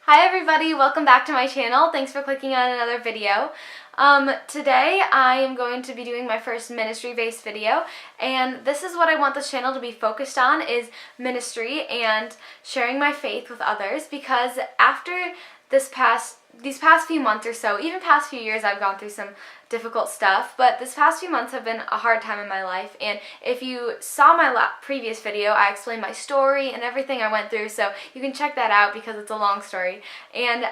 Hi everybody, welcome back to my channel. Thanks for clicking on another video. Today I am going to be doing my first ministry-based video, and this is what I want this channel to be focused on, is ministry and sharing my faith with others, because after these past few months or so, even past few years, I've gone through some difficult stuff, but this past few months have been a hard time in my life. And if you saw my previous video, I explained my story and everything I went through, so you can check that out because it's a long story. And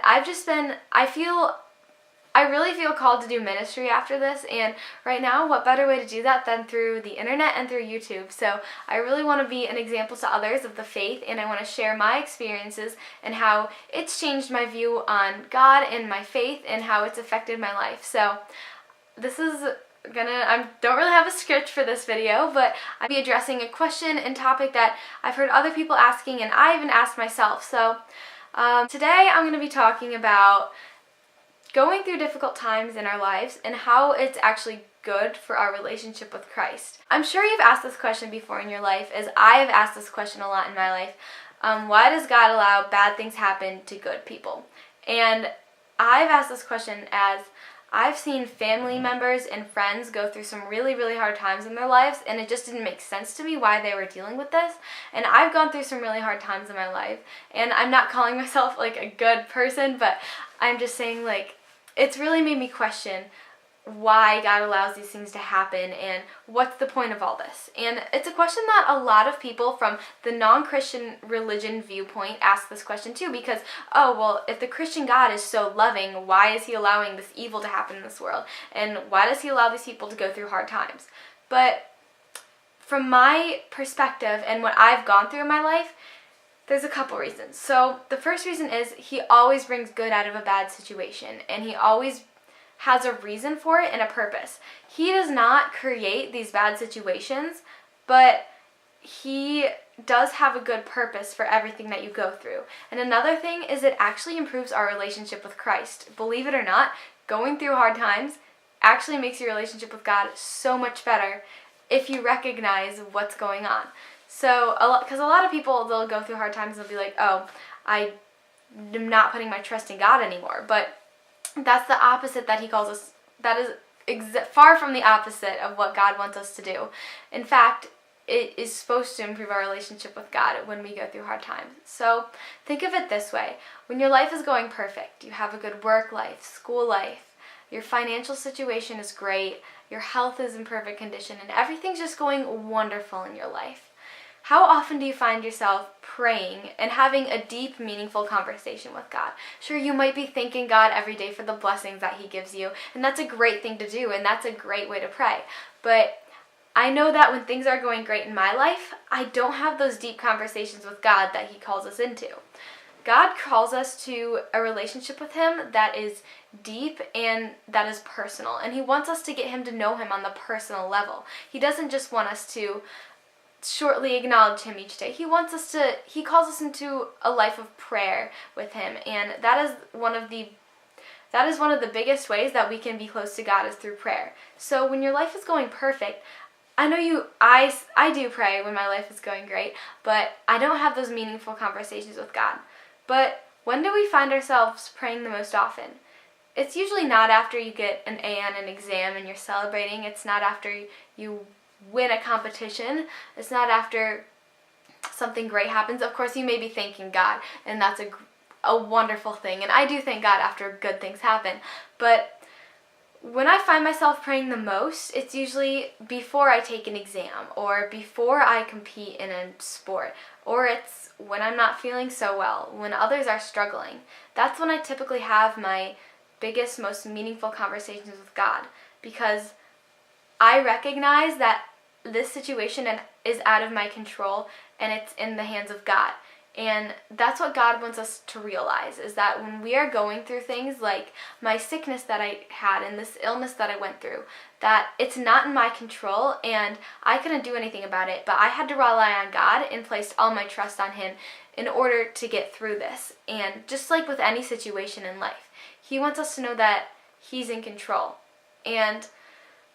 I really feel called to do ministry after this, and right now, what better way to do that than through the internet and through YouTube? So I really want to be an example to others of the faith, and I want to share my experiences and how it's changed my view on God and my faith and how it's affected my life. So this is I don't really have a script for this video, but I'll be addressing a question and topic that I've heard other people asking, and I even asked myself. So today I'm going to be talking about going through difficult times in our lives and how it's actually good for our relationship with Christ. I'm sure you've asked this question before in your life, as I have asked this question a lot in my life. Why does God allow bad things happen to good people? And I've asked this question as I've seen family members and friends go through some really, really hard times in their lives, and it just didn't make sense to me why they were dealing with this. And I've gone through some really hard times in my life, and I'm not calling myself like a good person, but I'm just saying, like, it's really made me question why God allows these things to happen and what's the point of all this. And it's a question that a lot of people from the non-Christian religion viewpoint ask this question too, because, oh, well, if the Christian God is so loving, why is he allowing this evil to happen in this world? And why does he allow these people to go through hard times? But from my perspective and what I've gone through in my life, there's a couple reasons. So the first reason is he always brings good out of a bad situation, and he always has a reason for it and a purpose. He does not create these bad situations, but he does have a good purpose for everything that you go through. And another thing is it actually improves our relationship with Christ. Believe it or not, going through hard times actually makes your relationship with God so much better if you recognize what's going on. So, because a lot of people, they'll go through hard times and they'll be like, oh, I am not putting my trust in God anymore. But that's the opposite that he calls us. That is far from the opposite of what God wants us to do. In fact, it is supposed to improve our relationship with God when we go through hard times. So think of it this way. When your life is going perfect, you have a good work life, school life, your financial situation is great, your health is in perfect condition, and everything's just going wonderful in your life. How often do you find yourself praying and having a deep, meaningful conversation with God? Sure, you might be thanking God every day for the blessings that he gives you, and that's a great thing to do, and that's a great way to pray. But I know that when things are going great in my life, I don't have those deep conversations with God that he calls us into. God calls us to a relationship with him that is deep and that is personal, and he wants us to get him to know him on the personal level. He doesn't just want us to shortly acknowledge him each day. He calls us into a life of prayer with him, and that is one of the biggest ways that we can be close to God, is through prayer. So when your life is going perfect, I do pray when my life is going great, but I don't have those meaningful conversations with God. But when do we find ourselves praying the most often? It's usually not after you get an A on an exam and you're celebrating. It's not after you win a competition. It's not after something great happens. Of course, you may be thanking God, and that's a wonderful thing, and I do thank God after good things happen. But when I find myself praying the most, it's usually before I take an exam, or before I compete in a sport, or it's when I'm not feeling so well, when others are struggling. That's when I typically have my biggest, most meaningful conversations with God, because I recognize that this situation is out of my control, and it's in the hands of God. And that's what God wants us to realize, is that when we are going through things like my sickness that I had and this illness that I went through, that it's not in my control and I couldn't do anything about it, but I had to rely on God and placed all my trust on him in order to get through this. And just like with any situation in life, he wants us to know that he's in control. And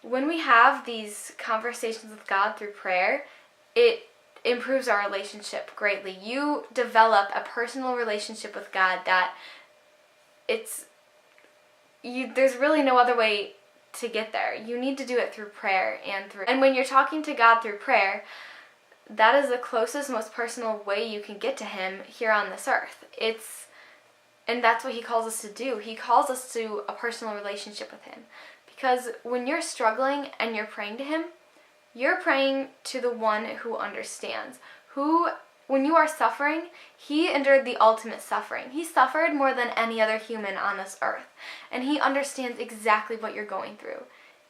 when we have these conversations with God through prayer, it improves our relationship greatly. You develop a personal relationship with God that there's really no other way to get there. You need to do it through prayer and when you're talking to God through prayer, that is the closest, most personal way you can get to him here on this earth. And that's what he calls us to do. He calls us to a personal relationship with him. Because when you're struggling and you're praying to him, you're praying to the one who understands. When you are suffering, he endured the ultimate suffering. He suffered more than any other human on this earth. And he understands exactly what you're going through.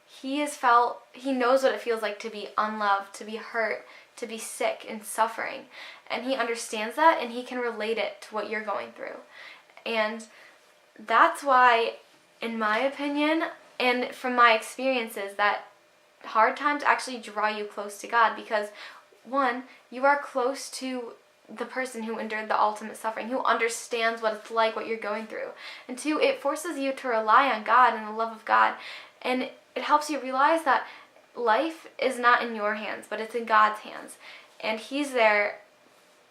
He knows what it feels like to be unloved, to be hurt, to be sick and suffering. And he understands that, and he can relate it to what you're going through. And that's why, in my opinion, and from my experiences, that hard times actually draw you close to God, because one, you are close to the person who endured the ultimate suffering, who understands what it's like, what you're going through. And two, it forces you to rely on God and the love of God. And it helps you realize that life is not in your hands, but it's in God's hands. And he's there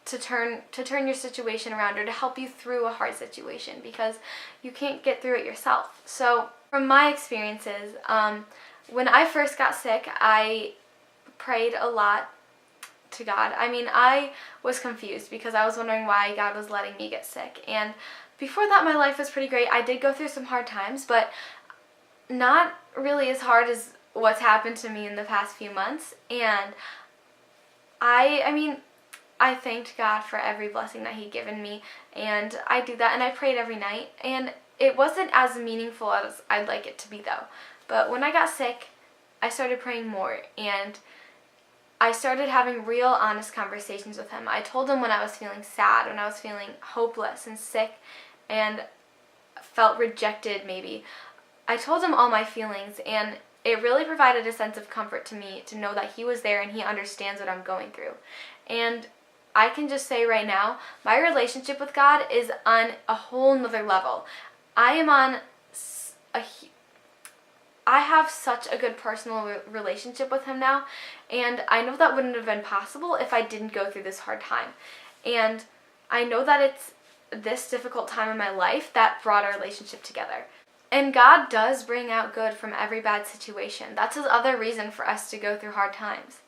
to turn your situation around, or to help you through a hard situation, because you can't get through it yourself. So from my experiences, when I first got sick, I prayed a lot to God. I mean, I was confused because I was wondering why God was letting me get sick. And before that, my life was pretty great. I did go through some hard times, but not really as hard as what's happened to me in the past few months. And I thanked God for every blessing that he'd given me, and I do that, and I prayed every night, and it wasn't as meaningful as I'd like it to be, though. But when I got sick, I started praying more, and I started having real, honest conversations with him. I told him when I was feeling sad, when I was feeling hopeless and sick, and felt rejected, maybe. I told him all my feelings, and it really provided a sense of comfort to me to know that he was there and he understands what I'm going through. And I can just say right now, my relationship with God is on a whole nother level. I have such a good personal relationship with him now, and I know that wouldn't have been possible if I didn't go through this hard time. And I know that it's this difficult time in my life that brought our relationship together. And God does bring out good from every bad situation. That's his other reason for us to go through hard times.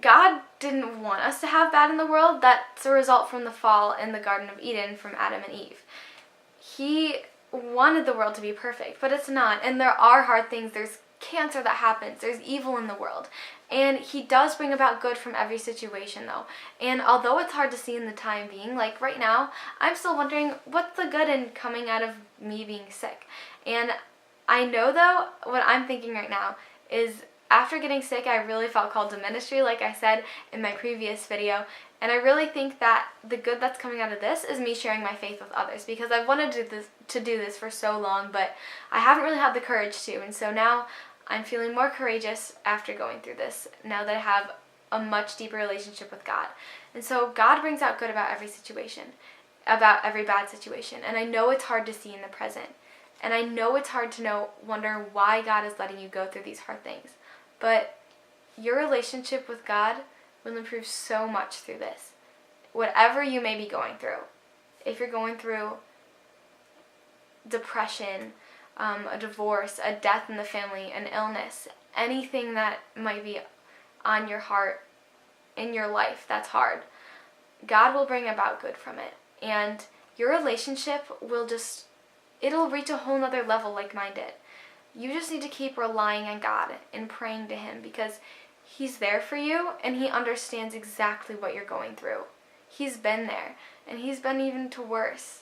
God didn't want us to have bad in the world. That's a result from the fall in the Garden of Eden from Adam and Eve. He wanted the world to be perfect, but it's not. And there are hard things. There's cancer that happens. There's evil in the world. And he does bring about good from every situation, though. And although it's hard to see in the time being, like right now, I'm still wondering what's the good in coming out of me being sick. And I know, though, what I'm thinking right now is after getting sick, I really felt called to ministry, like I said in my previous video. And I really think that the good that's coming out of this is me sharing my faith with others, because I've wanted to do this for so long, but I haven't really had the courage to. And so now I'm feeling more courageous after going through this, now that I have a much deeper relationship with God. And so God brings out good about every situation, about every bad situation. And I know it's hard to see in the present. And I know it's hard to wonder why God is letting you go through these hard things. But your relationship with God will improve so much through this. Whatever you may be going through. If you're going through depression, a divorce, a death in the family, an illness, anything that might be on your heart in your life that's hard, God will bring about good from it. And your relationship it'll reach a whole nother level like mine did. You just need to keep relying on God and praying to him, because he's there for you and he understands exactly what you're going through. He's been there, and he's been even to worse.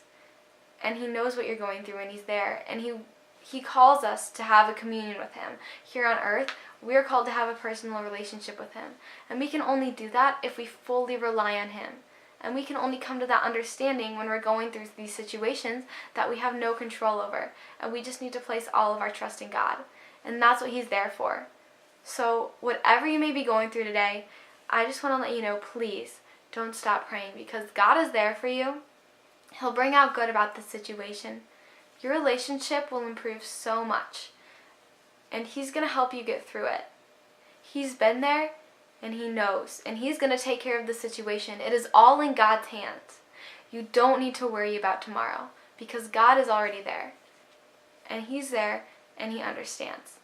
And he knows what you're going through, and he's there. And he calls us to have a communion with him. Here on earth, we're called to have a personal relationship with him. And we can only do that if we fully rely on him. And we can only come to that understanding when we're going through these situations that we have no control over. And we just need to place all of our trust in God. And that's what he's there for. So whatever you may be going through today, I just want to let you know, please don't stop praying, because God is there for you. He'll bring out good about this situation. Your relationship will improve so much. And he's going to help you get through it. He's been there, and He knows, and He's going to take care of the situation. It is all in God's hands. You don't need to worry about tomorrow because God is already there, and He's there, and He understands.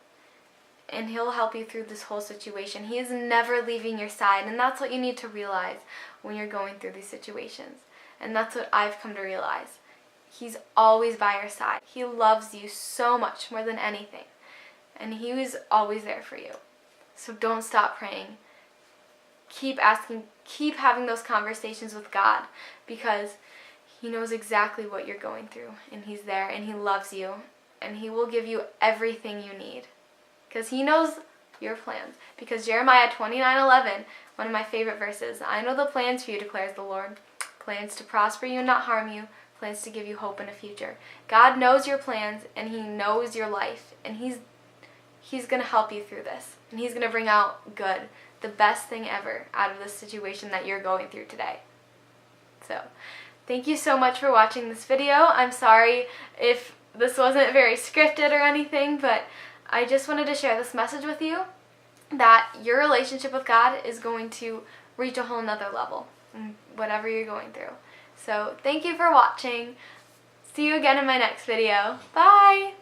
And He'll help you through this whole situation. He is never leaving your side, and that's what you need to realize when you're going through these situations. And that's what I've come to realize. He's always by your side. He loves you so much more than anything, and He is always there for you. So don't stop praying. Keep asking, keep having those conversations with God, because He knows exactly what you're going through, and He's there, and He loves you, and He will give you everything you need. Because He knows your plans. Because Jeremiah 29:11, one of my favorite verses, I know the plans for you, declares the Lord. Plans to prosper you and not harm you. Plans to give you hope in a future. God knows your plans, and He knows your life. And He's going to help you through this. And He's going to bring out good, the best thing ever out of this situation that you're going through today. So, thank you so much for watching this video. I'm sorry if this wasn't very scripted or anything, but I just wanted to share this message with you that your relationship with God is going to reach a whole nother level, whatever you're going through. So thank you for watching. See you again in my next video. Bye!